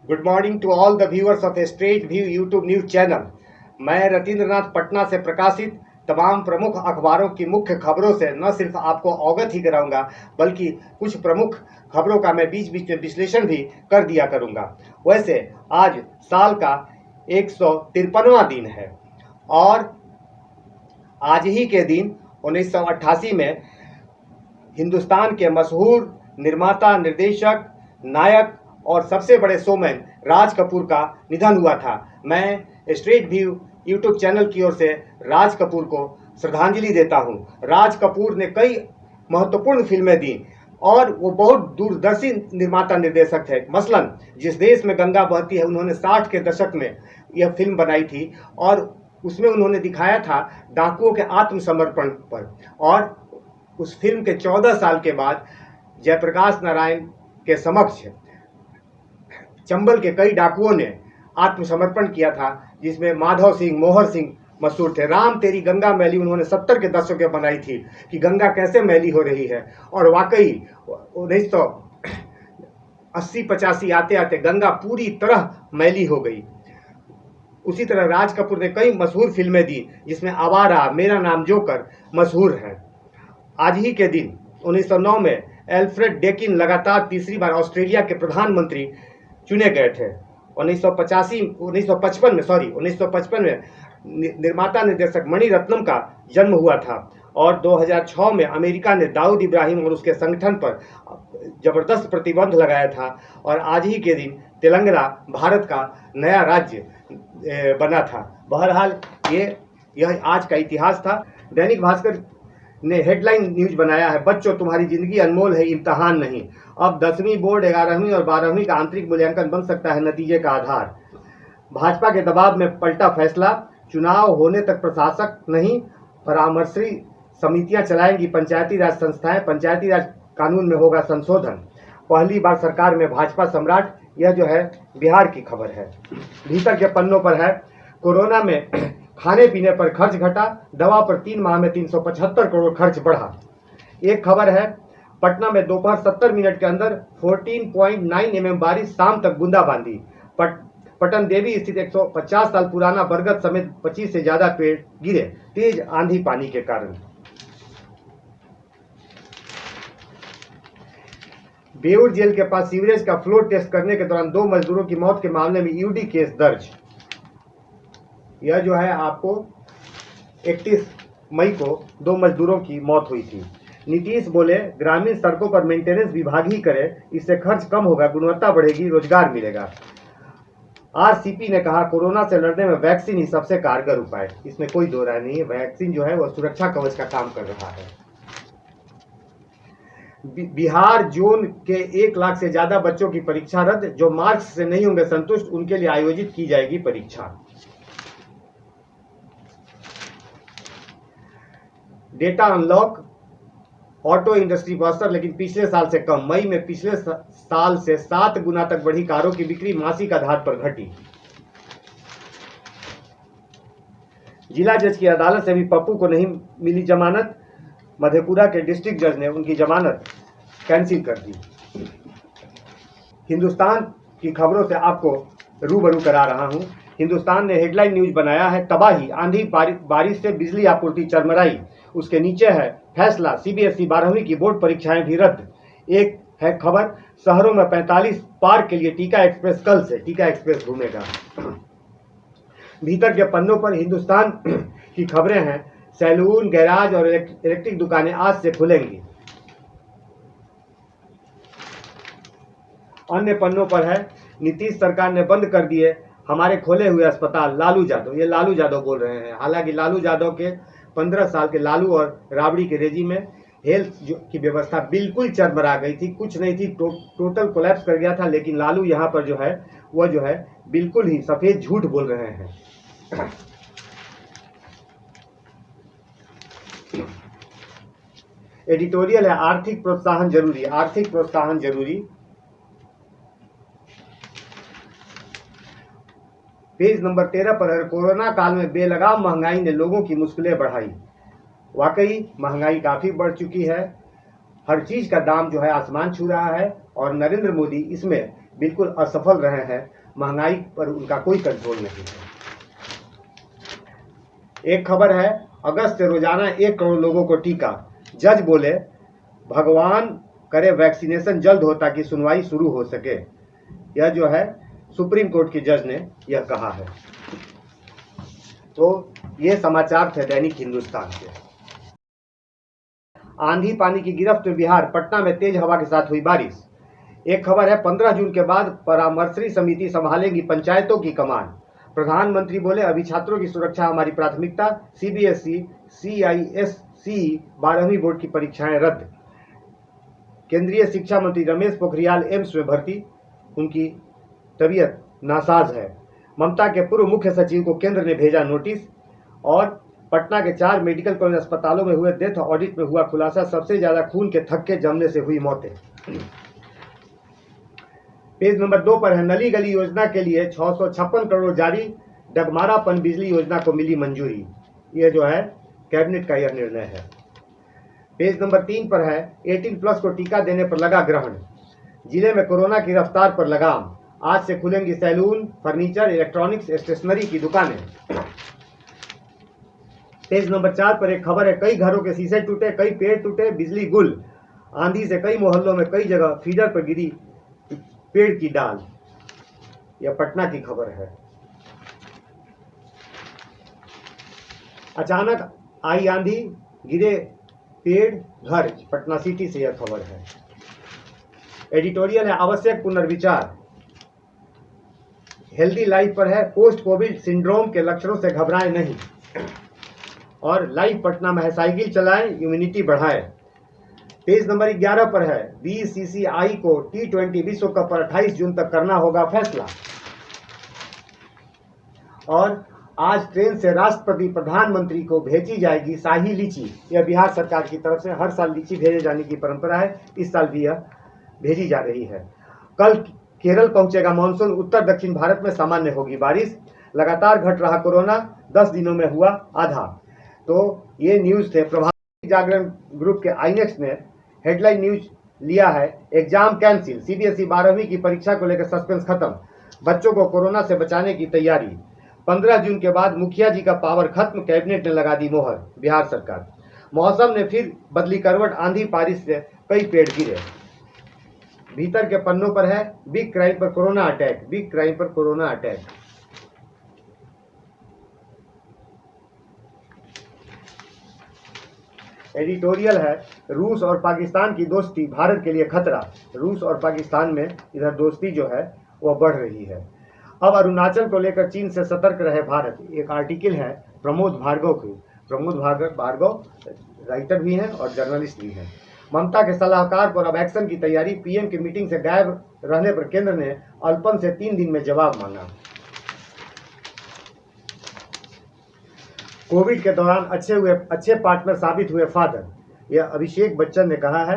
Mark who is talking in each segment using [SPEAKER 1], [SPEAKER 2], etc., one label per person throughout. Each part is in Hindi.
[SPEAKER 1] Good morning to all the viewers of straight view YouTube news channel. मैं रतीन्द्रनाथ पटना से प्रकाशित तमाम प्रमुख अखबारों की मुख्य खबरों से न सिर्फ आपको अवगत ही कराऊंगा, बल्कि कुछ प्रमुख खबरों का मैं बीच बीच में विश्लेषण भी कर दिया करूंगा। वैसे आज साल का 153वां दिन है और आज ही के दिन 1988 में हिंदुस्तान के मशहूर निर्माता, निर्देशक, नायक और सबसे बड़े शोमैन राज कपूर का निधन हुआ था। मैं स्ट्रेट व्यू यूट्यूब चैनल की ओर से राज कपूर को श्रद्धांजलि देता हूं। राज कपूर ने कई महत्वपूर्ण फिल्में दी और वो बहुत दूरदर्शी निर्माता निर्देशक थे। मसलन जिस देश में गंगा बहती है, उन्होंने 60 के दशक में यह फिल्म बनाई थी और उसमें उन्होंने दिखाया था डाकुओं के आत्मसमर्पण पर। और उस फिल्म के 14 साल के बाद जयप्रकाश नारायण के समक्ष चंबल के कई डाकुओं ने आत्मसमर्पण किया था, जिसमें माधव सिंह, मोहर सिंह मशहूर थे। राम तेरी गंगा मैली उन्होंने 70 के दशक में बनाई थी कि गंगा कैसे मैली हो रही है, और वाकई 1980-85 आते आते गंगा पूरी तरह मैली हो गई। उसी तरह राज कपूर ने कई मशहूर फिल्में दी, जिसमें आवारा, मेरा नाम जोकर मशहूर हैं। आज ही के दिन 1909 में एल्फ्रेड डेकिन लगातार तीसरी बार ऑस्ट्रेलिया के प्रधानमंत्री चुने गए थे। 1955 में निर्माता निर्देशक मणि रत्नम का जन्म हुआ था और 2006 में अमेरिका ने दाऊद इब्राहिम और उसके संगठन पर जबरदस्त प्रतिबंध लगाया था। और आज ही के दिन तेलंगाना भारत का नया राज्य बना था। बहरहाल यह आज का इतिहास था। दैनिक भास्कर ने हेडलाइन न्यूज बनाया है, बच्चों तुम्हारी जिंदगी अनमोल है, इम्तहान नहीं। अब 10वीं बोर्ड, 11वीं और 12वीं का आंतरिक मूल्यांकन बन सकता है नतीजे का आधार। भाजपा के दबाव में पलटा फैसला, चुनाव होने तक प्रशासक नहीं, परामर्शी समितियां चलाएंगी पंचायती राज संस्थाएं, पंचायती राज कानून में होगा संशोधन, पहली बार सरकार में भाजपा सम्राट। यह जो है बिहार की खबर है। भीतर के पन्नों पर है, कोरोना में खाने पीने पर खर्च घटा, दवा पर 3 माह में 375 करोड़ खर्च बढ़ा। एक खबर है, पटना में दोपहर 70 मिनट के अंदर 14.9 mm बारिश, शाम तक बूंदाबांदी। पटन देवी स्थित 150 साल पुराना बरगद समेत 25 से ज्यादा पेड़ गिरे तेज आंधी पानी के कारण। बेउर जेल के पास सीवरेज का फ्लोर टेस्ट करने के दौरान 2 मजदूरों की मौत के मामले में ईडी केस दर्ज। यह जो है आपको 31 मई को 2 मजदूरों की मौत हुई थी। नीतीश बोले, ग्रामीण सड़कों पर मेंटेनेंस विभाग ही करे, इससे खर्च कम होगा, गुणवत्ता बढ़ेगी, रोजगार मिलेगा। आरसीपी ने कहा, कोरोना से लड़ने में वैक्सीन ही सबसे कारगर उपाय। इसमें कोई दो राय नहीं है, वैक्सीन जो है वह सुरक्षा कवच का काम कर रहा है। बिहार जोन के 1 लाख से ज्यादा बच्चों की परीक्षा रद्द, जो मार्क्स से नहीं होंगे संतुष्ट उनके लिए आयोजित की जाएगी परीक्षा। डेटा अनलॉक, ऑटो इंडस्ट्री पर असर, लेकिन पिछले साल से कम। मई में पिछले साल से 7 गुना तक बढ़ी कारों की बिक्री, मासिक आधार पर घटी। जिला जज की अदालत से भी पप्पू को नहीं मिली जमानत, मधेपुरा के डिस्ट्रिक्ट जज ने उनकी जमानत कैंसिल कर दी। हिंदुस्तान की खबरों से आपको रूबरू करा रहा हूं। हिंदुस्तान ने हेडलाइन न्यूज बनाया है, तबाही, आंधी बारिश से बिजली आपूर्ति चरमराई। उसके नीचे है फैसला, सीबीएसई 12वीं की बोर्ड परीक्षाएं भी रद्द। एक है खबर, शहरों में 45 पार्क के लिए टीका एक्सप्रेस कल से टीका एक्सप्रेस घूमेगा। भीतर के पन्नों पर हिंदुस्तान की खबरें हैं, सैलून, गैराज और इलेक्ट्रिक दुकानें आज से खुलेंगी। अन्य पन्नों पर है, नीतीश सरकार ने बंद कर दिए हमारे खोले हुए अस्पताल, लालू यादव। ये लालू यादव बोल रहे हैं। हालांकि लालू यादव के 15 साल के लालू और राबड़ी के रेजिम में हेल्थ की व्यवस्था बिल्कुल चरमरा गई थी, कुछ नहीं थी, टोटल कोलैप्स कर गया था। लेकिन लालू यहाँ पर जो है वह जो है बिल्कुल ही सफेद झूठ बोल रहे हैं। एडिटोरियल है, आर्थिक प्रोत्साहन जरूरी, आर्थिक प्रोत्साहन जरूरी। पेज नंबर 13 पर है, कोरोना काल में बेलगाम महंगाई ने लोगों की मुश्किलें बढ़ाई। वाकई महंगाई काफी बढ़ चुकी है, हर चीज का दाम जो है आसमान छू रहा है और नरेंद्र मोदी इसमें बिल्कुल असफल रहे हैं। महंगाई पर उनका कोई कंट्रोल नहीं है। एक खबर है, अगस्त से रोजाना 1 करोड़ लोगों को टीका। जज बोले भगवान करे वैक्सीनेशन जल्द हो ताकि सुनवाई शुरू हो सके। यह जो है सुप्रीम कोर्ट के जज ने यह कहा है। तो ये समाचार थे दैनिक हिंदुस्तान के। आंधी पानी की गिरफ्त में बिहार, पटना में तेज हवा के साथ हुई बारिश। एक खबर है, 15 जून के बाद परामर्शी समिति संभालेगी पंचायतों की कमान। प्रधानमंत्री बोले अभी छात्रों की सुरक्षा हमारी प्राथमिकता। सीबीएसई, सीआईएससी 12वीं बोर्ड की परीक्षाएं रद्द। केंद्रीय शिक्षा मंत्री रमेश पोखरियाल एम्स में भर्ती, उनकी तबीयत नासाज है। ममता के पूर्व मुख्य सचिव को केंद्र ने भेजा नोटिस। और पटना के 4 मेडिकल कॉलेज अस्पतालों में हुए डेथ ऑडिट में हुआ खुलासा, सबसे ज्यादा खून के थक्के जमने से हुई मौतें। पेज नंबर 2 पर है, नली गली योजना के लिए 656 करोड़ जारी। डगमारा पन बिजली योजना को मिली मंजूरी। यह जो है कैबिनेट का यह निर्णय है। पेज नंबर 3 पर है, 18+ को टीका देने पर लगा ग्रहण। जिले में कोरोना की रफ्तार पर लगाम। आज से खुलेंगी सैलून, फर्नीचर, इलेक्ट्रॉनिक्स, स्टेशनरी की दुकानें। पेज नंबर 4 पर एक खबर है, कई घरों के शीशे टूटे, कई पेड़ टूटे, बिजली गुल। आंधी से कई मोहल्लों में कई जगह फीडर पर गिरी पेड़ की डाल। यह पटना की खबर है। अचानक आई आंधी, गिरे पेड़, घर। पटना सिटी से यह खबर है। एडिटोरियल है, आवश्यक पुनर्विचार। हेल्दी लाइफ पर है, पोस्ट कोविड सिंड्रोम के लक्षणों से घबराएं नहीं। और लाइव पटना में है, साइकिल चलाएं, इम्यूनिटी बढ़ाएं। पेज नंबर 11 पर है, बीसीसीआई को T20 विश्व कप पर 28 जून तक करना होगा फैसला। और आज ट्रेन से राष्ट्रपति प्रधानमंत्री को भेजी जाएगी शाही लीची। यह बिहार सरकार की तरफ से हर साल लीची भेजे जाने की परंपरा है, इस साल भी यह भेजी जा रही है। कल केरल पहुंचेगा मानसून, उत्तर दक्षिण भारत में सामान्य होगी बारिश। लगातार घट रहा कोरोना, 10 दिनों में हुआ आधा। तो ये न्यूज थे। प्रभात जागरण ग्रुप के आईनेक्स ने हेडलाइन न्यूज लिया है, एग्जाम कैंसिल, सीबीएसई 12वीं की परीक्षा को लेकर सस्पेंस खत्म, बच्चों को कोरोना से बचाने की तैयारी। 15 जून के बाद मुखिया जी का पावर खत्म, कैबिनेट ने लगा दी मोहर, बिहार सरकार। मौसम ने फिर बदली करवट, आंधी बारिश से कई पेड़ गिरे। भीतर के पन्नों पर है, बिग क्राइम पर कोरोना अटैक, बिग क्राइम पर कोरोना अटैक। एडिटोरियल है, रूस और पाकिस्तान की दोस्ती भारत के लिए खतरा। रूस और पाकिस्तान में इधर दोस्ती जो है वह बढ़ रही है। अब अरुणाचल को लेकर चीन से सतर्क रहे भारत। एक आर्टिकल है प्रमोद भार्गव की। प्रमोद भार्गव राइटर भी हैं और जर्नलिस्ट भी हैं। ममता के सलाहकार पर अब एक्शन की तैयारी। पीएम की मीटिंग से गायब रहने पर केंद्र ने अल्पन से 3 दिन में जवाब मांगा। कोविड के दौरान अच्छे पार्टनर साबित हुए फादर। यह अभिषेक बच्चन ने कहा है।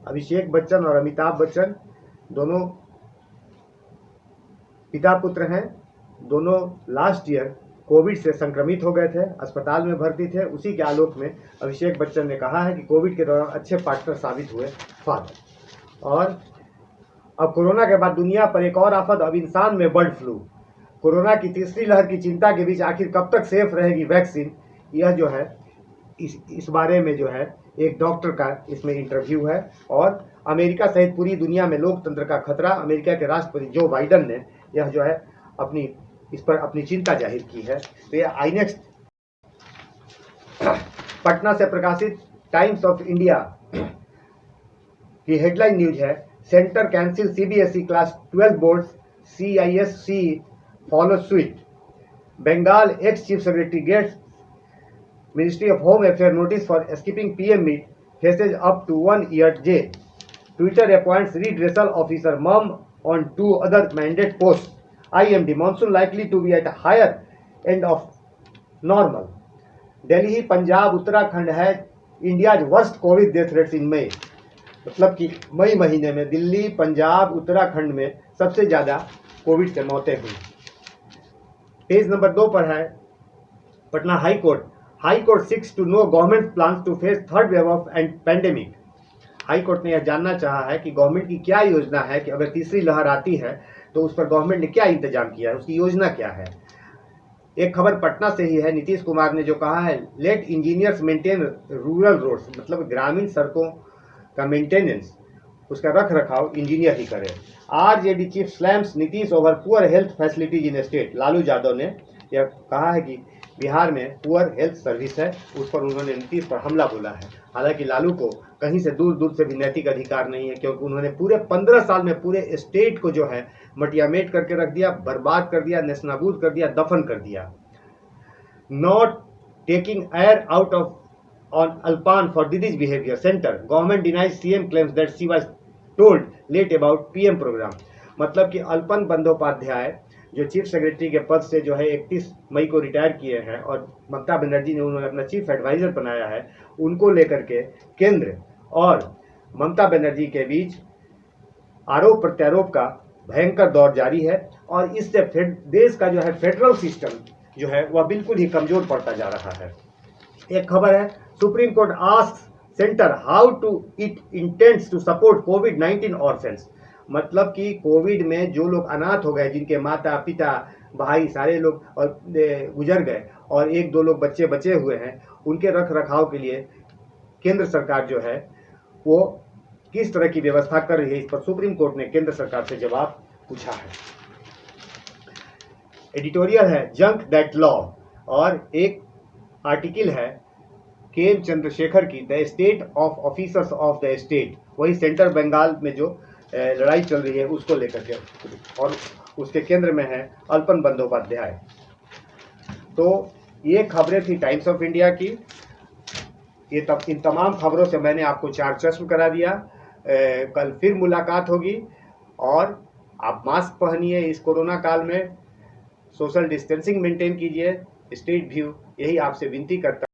[SPEAKER 1] अभिषेक बच्चन और अमिताभ बच्चन दोनों पिता पुत्र हैं। दोनों लास्ट ईयर कोविड से संक्रमित हो गए थे, अस्पताल में भर्ती थे। उसी के आलोक में अभिषेक बच्चन ने कहा है कि कोविड के दौरान अच्छे पार्टनर साबित हुए फादर। और अब कोरोना के बाद दुनिया पर एक और आफत, अब इंसान में बर्ड फ्लू। कोरोना की तीसरी लहर की चिंता के बीच आखिर कब तक सेफ रहेगी वैक्सीन, यह जो है इस बारे में जो है एक डॉक्टर का इसमें इंटरव्यू है। और अमेरिका सहित पूरी दुनिया में लोकतंत्र का खतरा। अमेरिका के राष्ट्रपति जो बाइडन ने यह जो है इस पर अपनी चिंता जाहिर की है। तो यह आईनेक्स पटना से प्रकाशित टाइम्स ऑफ इंडिया की हेडलाइन न्यूज है, centre cancel CBSE class 12 board, CISC follow suit. Bengal ex chief secretary gets Ministry of Home Affairs notice for skipping PM meet, faces up to 1 year jail. Twitter appoints redressal officer mom on 2 other mandate posts. IMD monsoon likely to be at a higher end of normal. Delhi, Punjab, Uttarakhand है India's worst covid death rates in May. मतलब कि मई महीने में दिल्ली, पंजाब, उत्तराखंड में सबसे ज्यादा कोविड से मौतें हुई। पेज नंबर 2 पर है, Patna high court seeks to know government plans to face third wave of pandemic. High court ने यह जानना चाहा है कि गवर्नमेंट की क्या योजना है कि अगर तीसरी लहर आती है तो उस पर गवर्नमेंट ने क्या इंतजाम किया है, उसकी योजना क्या है। एक खबर पटना से ही है। नीतीश कुमार ने जो कहा है, let engineers maintain rural roads, मतलब ग्रामीण सड़कों का मेंटेनेंस, उसका रख रखाव इंजीनियर ही करे। RJD chief slams Nitish over poor health facilities in state. Lalu Yadav ने यह कहा है कि बिहार में पुअर हेल्थ सर्विस है, उस पर उन्होंने नीतीश पर हमला बोला है। हालांकि लालू को कहीं से दूर दूर से भी नैतिक अधिकार नहीं है, क्योंकि उन्होंने पूरे 15 साल में पूरे स्टेट को जो है मटियामेट करके रख दिया, बर्बाद कर दिया, नेस्तनाबूद कर दिया, दफन कर दिया। Not taking air out of on Alpan for Didi's behavior center. Government denies CM claims that she was told late about PM program. मतलब कि अल्पन बंदोपाध्याय जो चीफ सेक्रेटरी के पद से जो है 31 मई को रिटायर किए हैं और ममता बनर्जी ने उन्होंने अपना चीफ एडवाइजर बनाया है, उनको लेकर के केंद्र और ममता बनर्जी के बीच आरोप प्रत्यारोप का भयंकर दौर जारी है और इससे देश का जो है फेडरल सिस्टम जो है वह बिल्कुल ही कमजोर पड़ता जा रहा है। एक खबर है, supreme court asks centre how to it intends to support कोविड-19 ऑर्फेन्स। मतलब कि कोविड में जो लोग अनाथ हो गए, जिनके माता पिता भाई सारे लोग और गुजर गए और एक दो लोग बच्चे बचे हुए हैं, उनके रख रखाव के लिए केंद्र सरकार जो है वो किस तरह की व्यवस्था कर रही है, इस पर सुप्रीम कोर्ट ने केंद्र सरकार से जवाब पूछा है। एडिटोरियल है जंक दैट लॉ और एक आर्टिकल है के एम चंद्रशेखर की, the state of officers of the state, वही सेंट्रल बंगाल में जो लड़ाई चल रही है उसको लेकर के, और उसके केंद्र में है अल्पन बंदोपाध्याय। तो ये खबरें थी टाइम्स ऑफ इंडिया की। इन तमाम खबरों से मैंने आपको चार चश्म करा दिया। कल फिर मुलाकात होगी और आप मास्क पहनिए इस कोरोना काल में, सोशल डिस्टेंसिंग मेंटेन कीजिए, स्टेट व्यू यही आपसे विनती करता